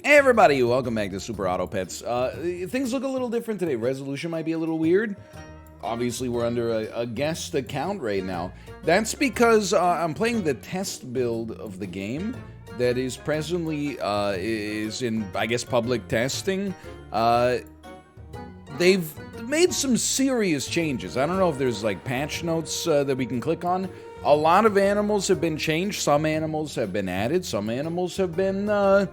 Hey everybody, welcome back to Super Auto Pets. Things look a little different today. Resolution might be a little weird. Obviously, we're under a guest account right now. That's because I'm playing the test build of the game that is presently is in, I guess, public testing. They've made some serious changes. I don't know if there's like patch notes that we can click on. A lot of animals have been changed. Some animals have been added. Some animals have been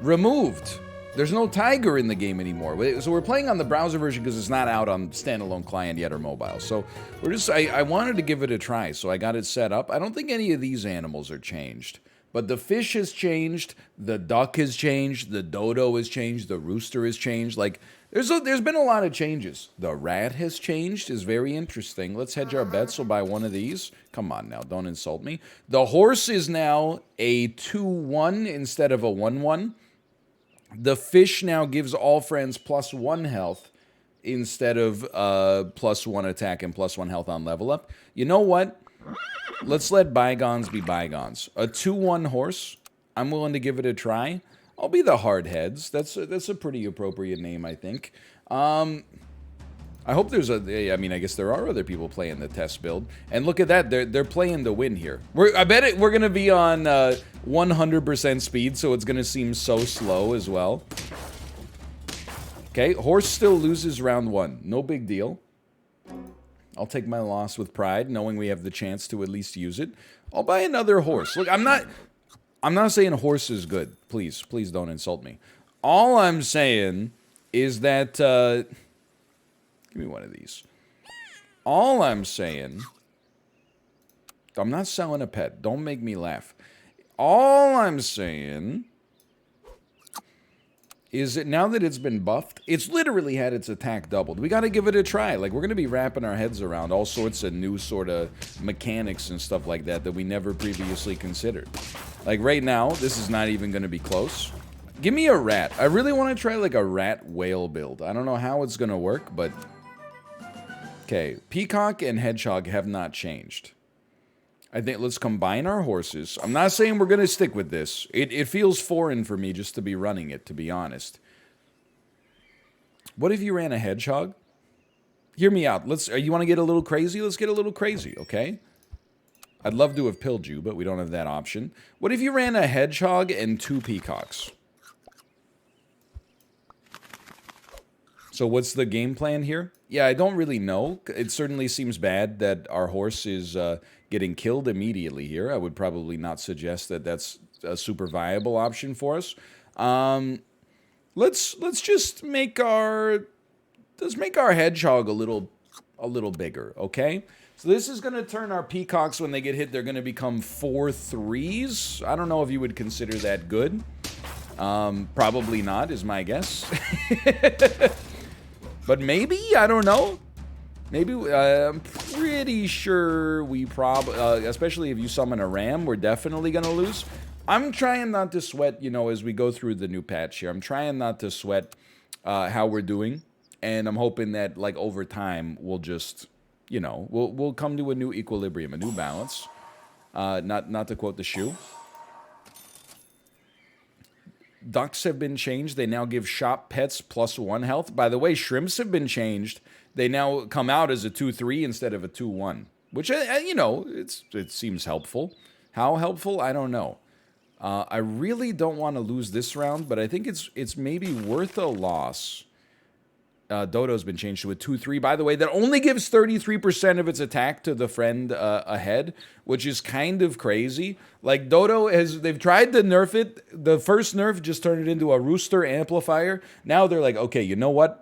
removed. There's no tiger in the game anymore. So we're playing on the browser version because it's not out on standalone client yet or mobile. So we're just, I wanted to give it a try, so I got it set up. I don't think any of these animals are changed. But the fish has changed, the duck has changed, the dodo has changed, the rooster has changed. Like, there's been a lot of changes. The rat has changed, is very interesting. Let's hedge our bets, we'll buy one of these. Come on now, don't insult me. The horse is now a 2-1 instead of a 1-1. The fish now gives all friends +1 health instead of +1 attack and +1 health on level up. You know what? Let's let bygones be bygones. A 2-1 horse, I'm willing to give it a try. I'll be the Hardheads. That's a pretty appropriate name, I think. I hope there's I mean, I guess there are other people playing the test build. And look at that, they're playing to win here. I bet we're gonna be on 100% speed, so it's gonna seem so slow as well. Okay, horse still loses round 1. No big deal. I'll take my loss with pride, knowing we have the chance to at least use it. I'll buy another horse. Look, I'm not saying horse is good. Please don't insult me. All I'm saying is that give me one of these. All I'm saying, I'm not selling a pet. Don't make me laugh. All I'm saying is that now that it's been buffed, it's literally had its attack doubled. We got to give it a try. Like, we're going to be wrapping our heads around all sorts of new sort of mechanics and stuff like that we never previously considered. Like, right now, this is not even going to be close. Give me a rat. I really want to try, like, a rat whale build. I don't know how it's going to work, but okay, peacock and hedgehog have not changed. I think let's combine our horses. I'm not saying we're going to stick with this. It feels foreign for me just to be running it, to be honest. What if you ran a hedgehog? Hear me out. You want to get a little crazy? Let's get a little crazy, okay? I'd love to have pilled you, but we don't have that option. What if you ran a hedgehog and 2 peacocks? So what's the game plan here? Yeah, I don't really know. It certainly seems bad that our horse is getting killed immediately here. I would probably not suggest that that's a super viable option for us. Let's just make our hedgehog a little bigger, okay? So this is going to turn our peacocks, when they get hit, they're going to become 4 3s. I don't know if you would consider that good. Probably not, is my guess. But maybe, I don't know. Maybe, I'm pretty sure we especially if you summon a ram, we're definitely going to lose. I'm trying not to sweat, you know, as we go through the new patch here. I'm trying not to sweat how we're doing. And I'm hoping that, like, over time, we'll just, you know, we'll come to a new equilibrium, a new balance. Not to quote the shoe. Ducks have been changed. They now give shop pets +1 health. By the way, shrimps have been changed. They now come out as a 2-3 instead of a 2-1. Which, you know, it seems helpful. How helpful? I don't know. I really don't want to lose this round, but I think it's maybe worth a loss. Dodo's been changed to a 2-3, by the way, that only gives 33% of its attack to the friend ahead, which is kind of crazy. Like, Dodo they've tried to nerf it. The first nerf just turned it into a rooster amplifier. Now they're like, okay, you know what?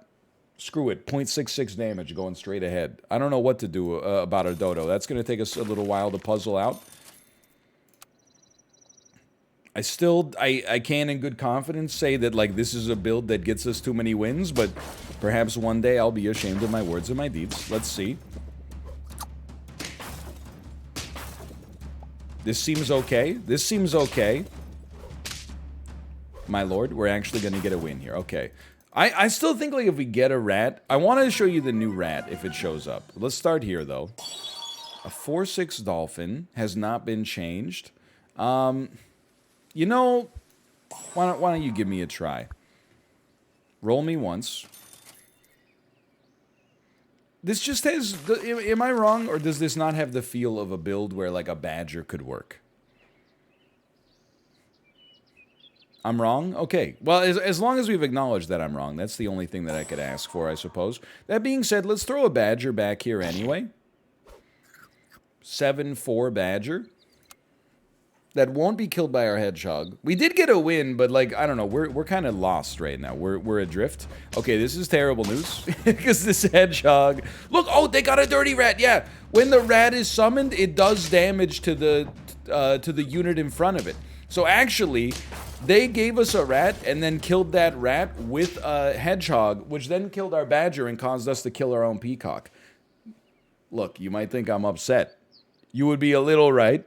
Screw it. 0.66 damage going straight ahead. I don't know what to do about our Dodo. That's going to take us a little while to puzzle out. I can in good confidence say that, like, this is a build that gets us too many wins, but perhaps one day I'll be ashamed of my words and my deeds. Let's see. This seems okay. This seems okay. My lord, we're actually going to get a win here. Okay. I still think, like, if we get a rat, I want to show you the new rat if it shows up. Let's start here, though. A 4-6 dolphin has not been changed. You know, Why don't you give me a try? Roll me once. This just has... Am I wrong, or does this not have the feel of a build where, like, a badger could work? I'm wrong? Okay. Well, as long as we've acknowledged that I'm wrong, that's the only thing that I could ask for, I suppose. That being said, let's throw a badger back here anyway. 7-4 badger. That won't be killed by our hedgehog. We did get a win, but, like, I don't know. We're kind of lost right now. We're adrift. Okay, this is terrible news. Because this hedgehog... Look! Oh, they got a dirty rat! Yeah! When the rat is summoned, it does damage to the unit in front of it. So, actually, they gave us a rat and then killed that rat with a hedgehog, which then killed our badger and caused us to kill our own peacock. Look, you might think I'm upset. You would be a little right,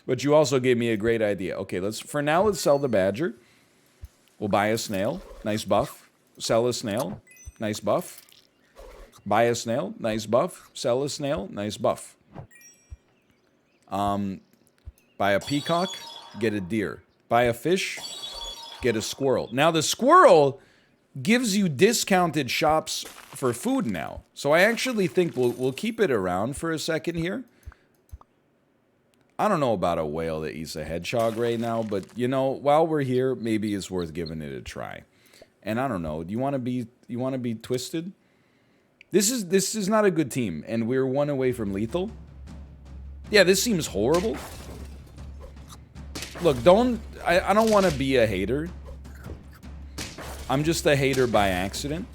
but you also gave me a great idea. Okay, for now, let's sell the badger. We'll buy a snail, nice buff. Sell a snail, nice buff. Buy a snail, nice buff. Sell a snail, nice buff. Buy a peacock, get a deer. Buy a fish, get a squirrel. Now, the squirrel gives you discounted shops for food now. So I actually think we'll keep it around for a second here. I don't know about a whale that eats a hedgehog right now, but, you know, while we're here, maybe it's worth giving it a try. And I don't know, do you want to be twisted? This is not a good team, and we're one away from lethal. Yeah, this seems horrible. Look, I don't want to be a hater. I'm just a hater by accident.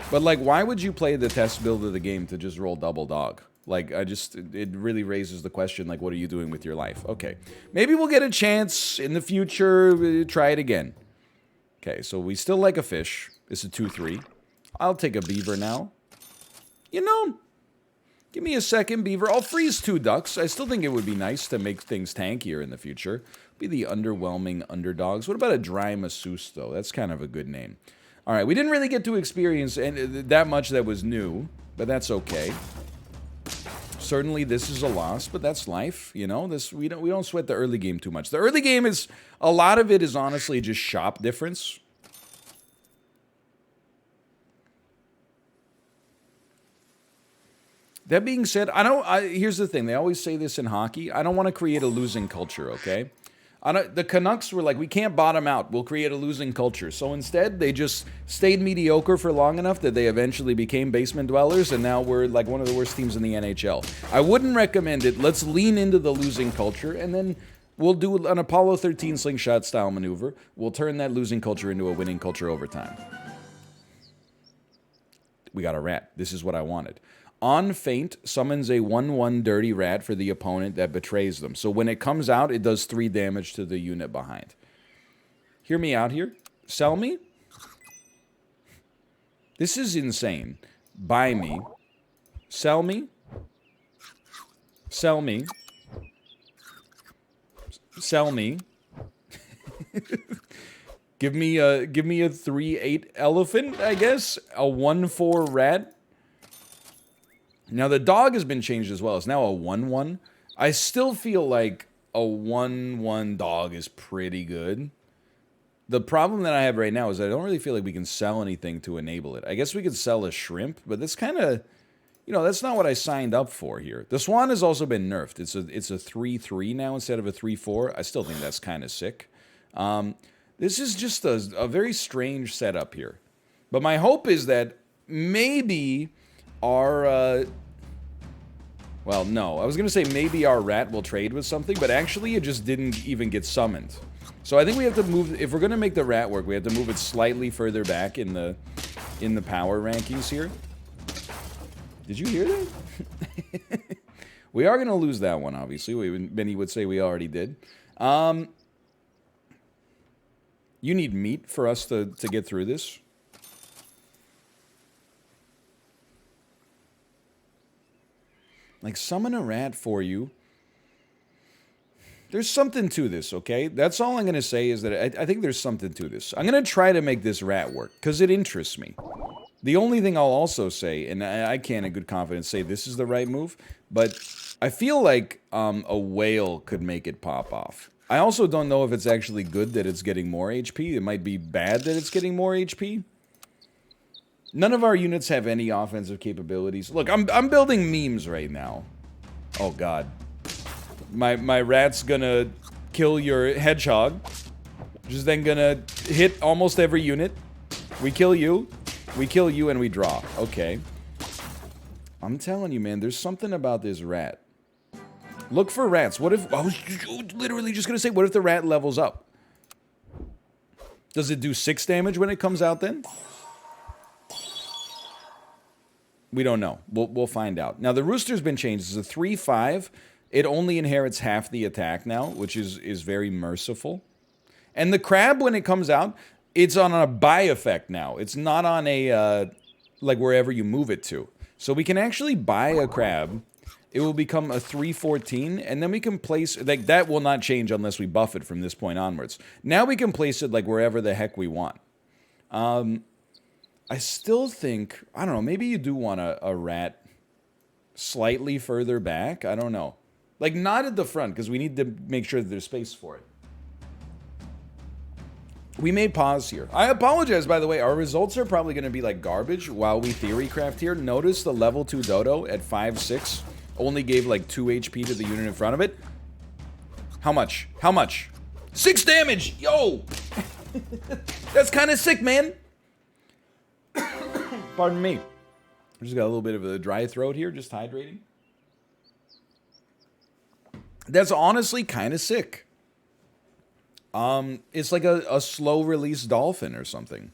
But, like, why would you play the test build of the game to just roll double dog? Like, it really raises the question, like, what are you doing with your life? Okay. Maybe we'll get a chance in the future. Try it again. Okay, so we still like a fish. It's a 2-3. I'll take a beaver now. You know, give me a second, beaver. I'll freeze 2 ducks. I still think it would be nice to make things tankier in the future. Be the underwhelming underdogs. What about a dry masseuse, though? That's kind of a good name. All right, we didn't really get to experience that much that was new, but that's okay. Certainly, this is a loss, but that's life. You know, we don't sweat the early game too much. The early game is a lot of it is honestly just shop difference. That being said, here's the thing. They always say this in hockey. I don't want to create a losing culture. Okay. The Canucks were like, we can't bottom out. We'll create a losing culture. So instead, they just stayed mediocre for long enough that they eventually became basement dwellers, and now we're like one of the worst teams in the NHL. I wouldn't recommend it. Let's lean into the losing culture, and then we'll do an Apollo 13 slingshot style maneuver. We'll turn that losing culture into a winning culture over time. We got a rat. This is what I wanted. On feint, summons a 1-1 dirty rat for the opponent that betrays them. So when it comes out, it does 3 damage to the unit behind. Hear me out here. Sell me. This is insane. Buy me. Sell me. Sell me. Sell me. Give me a 3-8 elephant, I guess. A 1-4 rat. Now, the dog has been changed as well. It's now a 1-1. I still feel like a 1-1 dog is pretty good. The problem that I have right now is I don't really feel like we can sell anything to enable it. I guess we could sell a shrimp, but that's kind of, you know, that's not what I signed up for here. The swan has also been nerfed. It's a 3-3 now instead of a 3-4. I still think that's kind of sick. This is just a very strange setup here. But my hope is that maybe our, well, no. I was going to say maybe our rat will trade with something, but actually it just didn't even get summoned. So I think we have to move, if we're going to make the rat work, we have to move it slightly further back in the power rankings here. Did you hear that? We are going to lose that one, obviously. Many would say we already did. You need meat for us to get through this. Like, summon a rat for you. There's something to this, okay? That's all I'm going to say is that I think there's something to this. I'm going to try to make this rat work, because it interests me. The only thing I'll also say, and I can't in good confidence say this is the right move, but I feel like a whale could make it pop off. I also don't know if it's actually good that it's getting more HP. It might be bad that it's getting more HP. None of our units have any offensive capabilities. Look, I'm building memes right now. Oh god. My rat's gonna kill your hedgehog. Which is then gonna hit almost every unit. We kill you, and we draw. Okay. I'm telling you, man, there's something about this rat. Look for rats. What if... I was literally just gonna say, what if the rat levels up? Does it do 6 damage when it comes out then? We don't know. We'll find out. Now, the rooster's been changed. It's a 3/5. It only inherits half the attack now, which is very merciful. And the crab, when it comes out, it's on a buy effect now. It's not on a, like, wherever you move it to. So we can actually buy a crab. It will become a 3/14, and then we can place... Like, that will not change unless we buff it from this point onwards. Now we can place it, like, wherever the heck we want. I still think... I don't know, maybe you do want a rat slightly further back. I don't know. Like, not at the front, because we need to make sure that there's space for it. We may pause here. I apologize, by the way. Our results are probably going to be like garbage while we theorycraft here. Notice the level 2 dodo at 5/6 only gave like 2 HP to the unit in front of it. How much? How much? 6 damage! Yo! That's kind of sick, man. Pardon me. I just got a little bit of a dry throat here, just hydrating. That's honestly kind of sick. It's like a slow release dolphin or something.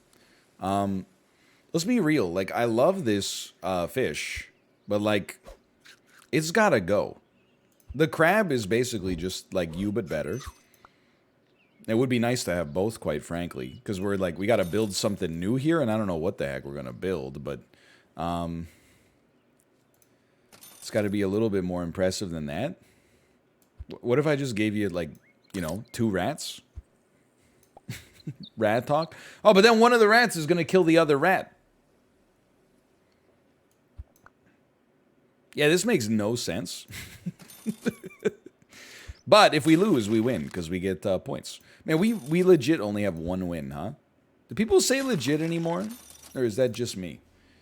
Let's be real. Like, I love this fish, but like, it's gotta go. The crab is basically just like you, but better. It would be nice to have both, quite frankly, because we're like, we gotta build something new here, and I don't know what the heck we're gonna build, but it's gotta be a little bit more impressive than that. What if I just gave you, like, you know, 2 rats? Rat talk? Oh, but then one of the rats is going to kill the other rat. Yeah, this makes no sense. But if we lose, we win, because we get points. Man, we legit only have 1 win, huh? Do people say legit anymore? Or is that just me?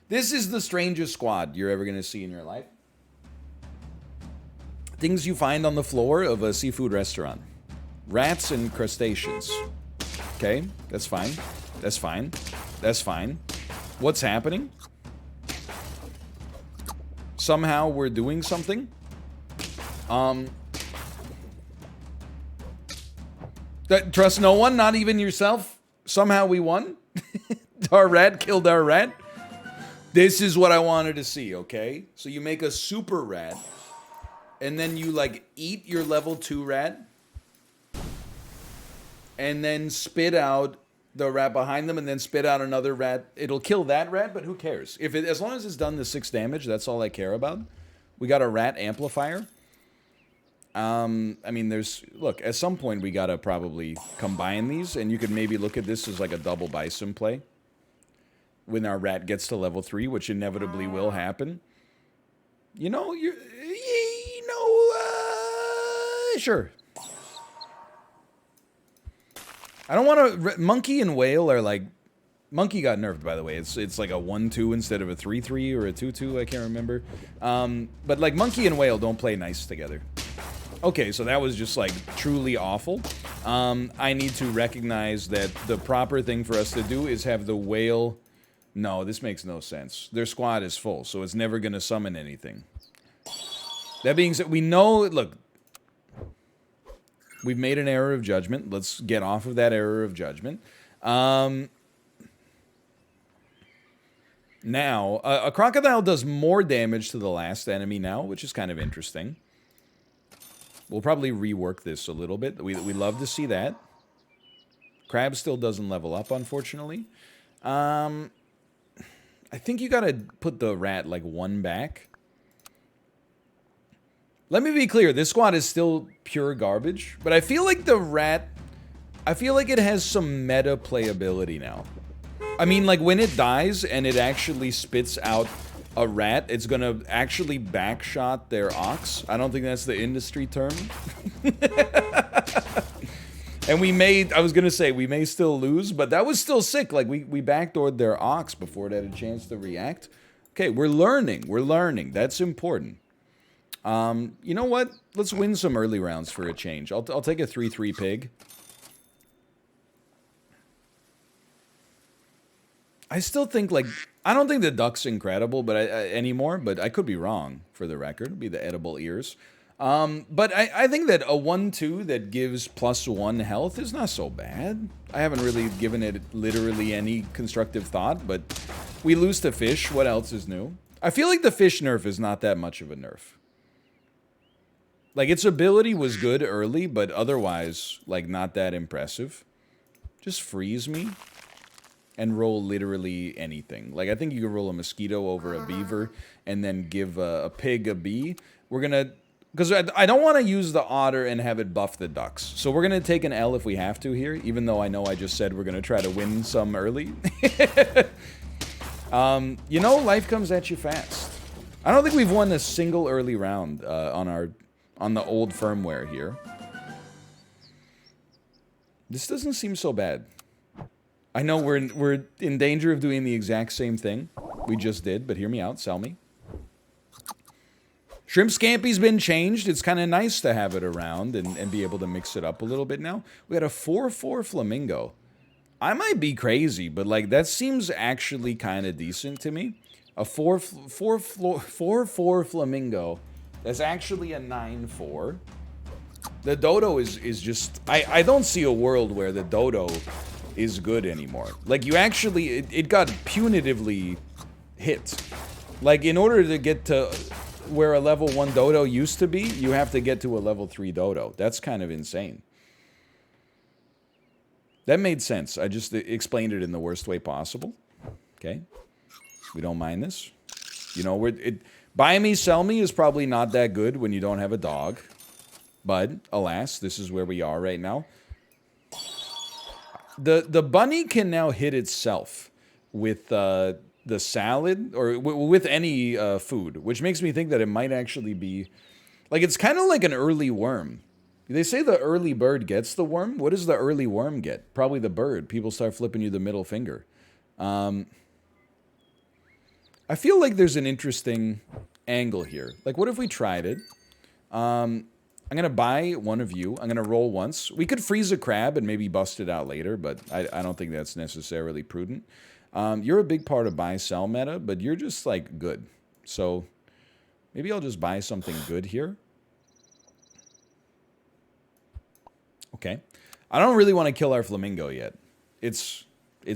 This is the strangest squad you're ever going to see in your life. Things you find on the floor of a seafood restaurant. Rats and crustaceans. Okay, that's fine. That's fine. That's fine. What's happening? Somehow we're doing something. Trust no one, not even yourself. Somehow we won. Our rat killed our rat. This is what I wanted to see, okay? So you make a super rat, and then you, like, eat your level 2 rat, and then spit out the rat behind them, and then spit out another rat. It'll kill that rat, but who cares? As long as it's done the 6 damage, that's all I care about. We got a rat amplifier. I mean, look, at some point we gotta probably combine these, and you could maybe look at this as like a double bison play. When our rat gets to level 3, which inevitably will happen. You know, sure. I don't want to... Monkey and whale are like... Monkey got nerfed, by the way. It's like a 1-2 instead of a 3-3 or a 2-2. I can't remember. But like monkey and whale don't play nice together. Okay, so that was just like truly awful. I need to recognize that the proper thing for us to do is have the whale... No, this makes no sense. Their squad is full, so it's never going to summon anything. That being said, we know... Look... We've made an error of judgment. Let's get off of that error of judgment. Now, a crocodile does more damage to the last enemy now, which is kind of interesting. We'll probably rework this a little bit. We love to see that. Crab still doesn't level up, unfortunately. I think you gotta put the rat, like, 1 back. Let me be clear, this squad is still pure garbage, but I feel like the rat... I feel like it has some meta playability now. I mean, like, when it dies and it actually spits out a rat, it's gonna actually backshot their ox. I don't think that's the industry term. And we may, I was going to say, we may still lose, but that was still sick. Like, we backdoored their Ox before it had a chance to react. Okay, we're learning. We're learning. That's important. You know what? Let's win some early rounds for a change. I'll take a 3-3 pig. I still think, like, I don't think the duck's incredible but anymore, but I could be wrong, for the record. It'd be the edible ears. But I think that a 1-2 that gives +1 health is not so bad. I haven't really given it literally any constructive thought, but we lose to fish. What else is new? I feel like the fish nerf is not that much of a nerf. Like, its ability was good early, but otherwise, like, not that impressive. Just freeze me and roll literally anything. Like, I think you can roll a mosquito over a beaver and then give a pig a bee. We're gonna... Because I don't want to use the otter and have it buff the ducks. So we're going to take an L if we have to here, even though I know I just said we're going to try to win some early. You know, life comes at you fast. I don't think we've won a single early round on the old firmware here. This doesn't seem so bad. I know we're in danger of doing the exact same thing we just did, but hear me out, sell me. Shrimp Scampi's been changed. It's kind of nice to have it around and be able to mix it up a little bit now. We got a 4-4 Flamingo. I might be crazy, but like that seems actually kind of decent to me. A 4-4 Flamingo. That's actually a 9-4. The Dodo is just... I don't see a world where the Dodo is good anymore. Like, you actually... It got punitively hit. Like, in order to get to... where a level 1 Dodo used to be, you have to get to a level 3 Dodo. That's kind of insane. That made sense. I just explained it in the worst way possible. Okay? We don't mind this. You know, buy me, sell me is probably not that good when you don't have a dog. But, alas, this is where we are right now. The bunny can now hit itself with... the salad, or with any food, which makes me think that it might actually be... Like, it's kind of like an early worm. They say the early bird gets the worm. What does the early worm get? Probably the bird. People start flipping you the middle finger. I feel like there's an interesting angle here. Like, what if we tried it? I'm going to buy one of you. I'm going to roll once. We could freeze a crab and maybe bust it out later, but I don't think that's necessarily prudent. You're a big part of buy-sell meta, but you're just, like, good. So, maybe I'll just buy something good here. Okay. I don't really want to kill our Flamingo yet. It's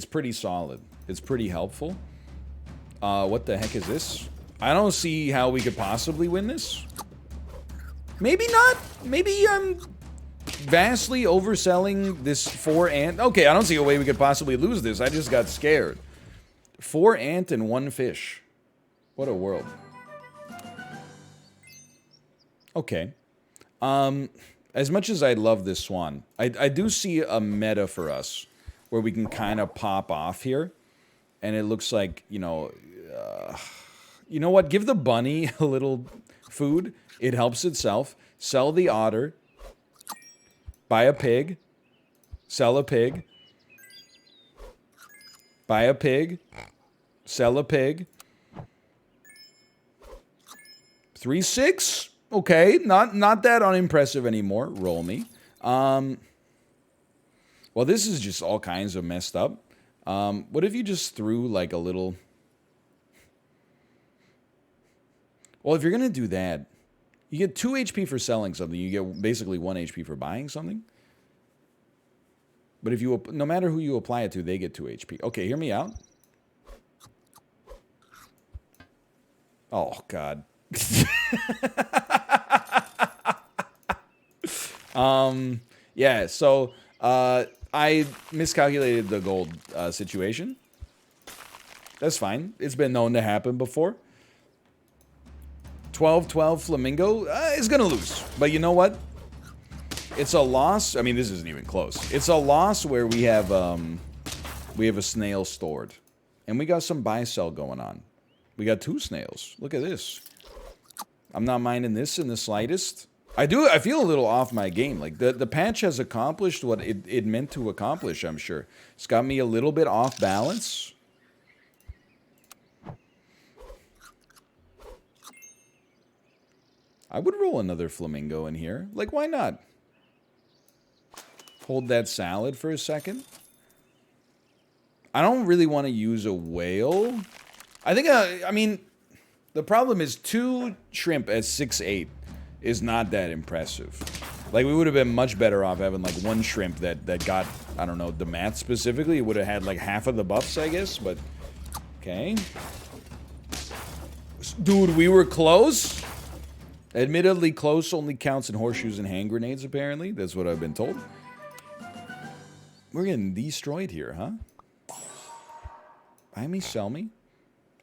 pretty solid. It's pretty helpful. What the heck is this? I don't see how we could possibly win this. Maybe not. Maybe I'm vastly overselling this 4 ant. Okay, I don't see a way we could possibly lose this. I just got scared. 4 ant and 1 fish. What a world. Okay. As much as I love this swan, I do see a meta for us where we can kind of pop off here. And it looks like, you know what? Give the bunny a little food. It helps itself. Sell the otter. Buy a pig. Sell a pig. Buy a pig. Sell a pig. 3-6. Okay, not that unimpressive anymore. Roll me. Well, this is just all kinds of messed up. What if you just threw like a little... Well, if you're going to do that, you get 2 HP for selling something. You get basically 1 HP for buying something. But if you, no matter who you apply it to, they get 2 HP. Okay, hear me out. Oh, God. Yeah, so, I miscalculated the gold, situation. That's fine. It's been known to happen before. 12-12 Flamingo is gonna lose. But you know what? It's a loss. I mean, this isn't even close. It's a loss where we have a snail stored. And we got some buy-sell going on. We got 2 snails. Look at this. I'm not minding this in the slightest. I feel a little off my game. Like, the patch has accomplished what it meant to accomplish, I'm sure. It's got me a little bit off balance. I would roll another flamingo in here. Like, why not? Hold that salad for a second. I don't really want to use a whale. I think, I mean, the problem is 2 shrimp at 6'8" is not that impressive. Like, we would have been much better off having, like, 1 shrimp that got, I don't know, the math specifically. It would have had, like, half of the buffs, I guess, but... Okay. Dude, we were close. Admittedly, close only counts in horseshoes and hand grenades, apparently. That's what I've been told. We're getting destroyed here, huh? Buy me, sell me.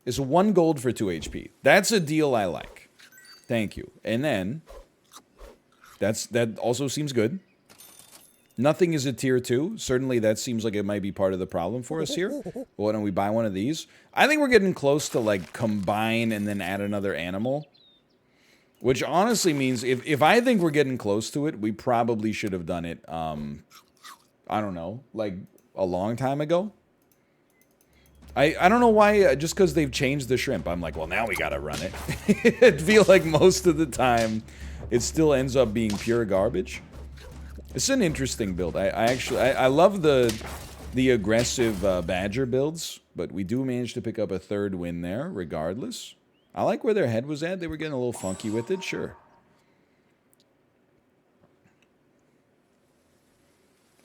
It's 1 gold for 2 HP. That's a deal I like. Thank you. And then, that also seems good. Nothing is a tier 2. Certainly that seems like it might be part of the problem for us here. Why don't we buy one of these? I think we're getting close to, like, combine and then add another animal. Which honestly means, if I think we're getting close to it, we probably should have done it, I don't know, like, a long time ago. I don't know why, just because they've changed the shrimp, I'm like, well, now we gotta run it. I feel like most of the time, it still ends up being pure garbage. It's an interesting build. I love the aggressive badger builds, but we do manage to pick up a 3rd win there, regardless. I like where their head was at. They were getting a little funky with it, sure.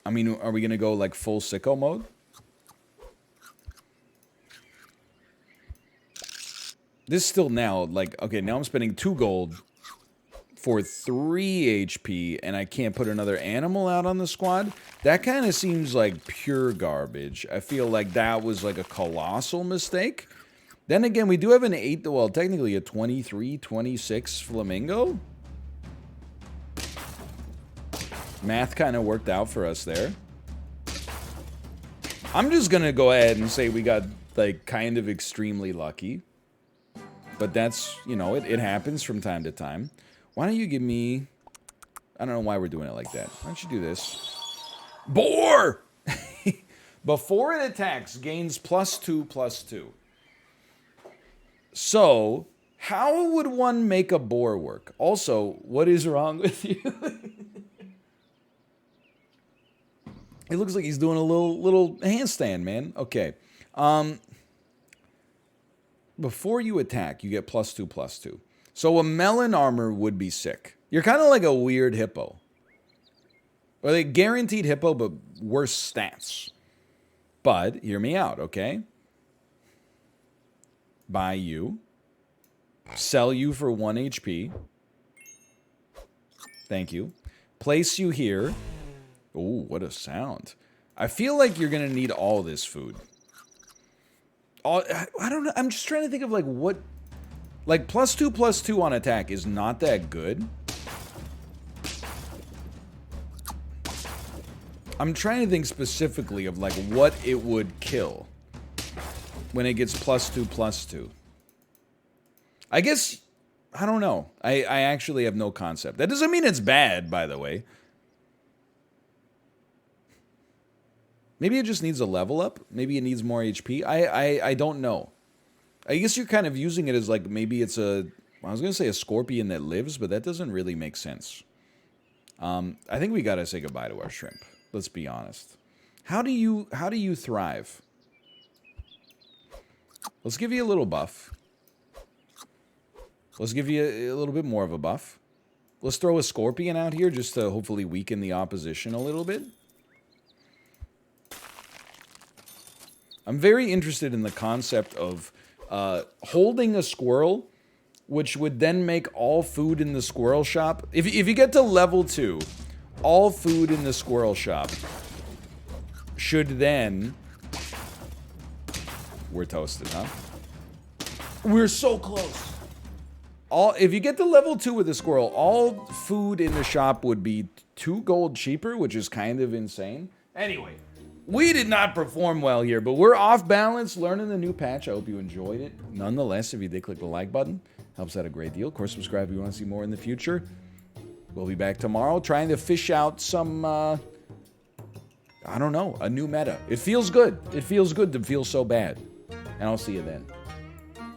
I mean, are we gonna go, like, full sicko mode? This still now, like, okay, now I'm spending 2 gold for 3 HP, and I can't put another animal out on the squad. That kind of seems like pure garbage. I feel like that was, like, a colossal mistake. Then again, we do have an 8, well, technically a 23, 26 flamingo. Math kind of worked out for us there. I'm just going to go ahead and say we got, like, kind of extremely lucky. But that's, you know, it happens from time to time. Why don't you give me... I don't know why we're doing it like that. Why don't you do this? Boar! Before it attacks, gains +2/+2. So, how would one make a boar work? Also, what is wrong with you? It looks like he's doing a little handstand, man. Okay. Before you attack, you get +2/+2. So a melon armor would be sick. You're kind of like a weird hippo. Or like guaranteed hippo, but worse stats. But, hear me out, okay? Buy you. Sell you for 1 HP. Thank you. Place you here. Ooh, what a sound. I feel like you're going to need all this food. I don't know. I'm just trying to think of, like, what... Like, +2/+2 on attack is not that good. I'm trying to think specifically of, like, what it would kill when it gets +2/+2. I guess... I don't know. I actually have no concept. That doesn't mean it's bad, by the way. Maybe it just needs a level up. Maybe it needs more HP. I don't know. I guess you're kind of using it as, like, maybe it's a... I was going to say a scorpion that lives, but that doesn't really make sense. I think we got to say goodbye to our shrimp. Let's be honest. How do you thrive? Let's give you a little buff. Let's give you a little bit more of a buff. Let's throw a scorpion out here just to hopefully weaken the opposition a little bit. I'm very interested in the concept of holding a squirrel, which would then make all food in the squirrel shop. If you get to level 2, all food in the squirrel shop should then... We're toasted, huh? We're so close. If you get to level 2 with a squirrel, all food in the shop would be 2 gold cheaper, which is kind of insane. Anyway, we did not perform well here, but we're off balance learning the new patch. I hope you enjoyed it. Nonetheless, if you did, click the like button. Helps out a great deal. Of course, subscribe if you want to see more in the future. We'll be back tomorrow trying to fish out some, I don't know, a new meta. It feels good. It feels good to feel so bad. And I'll see you then.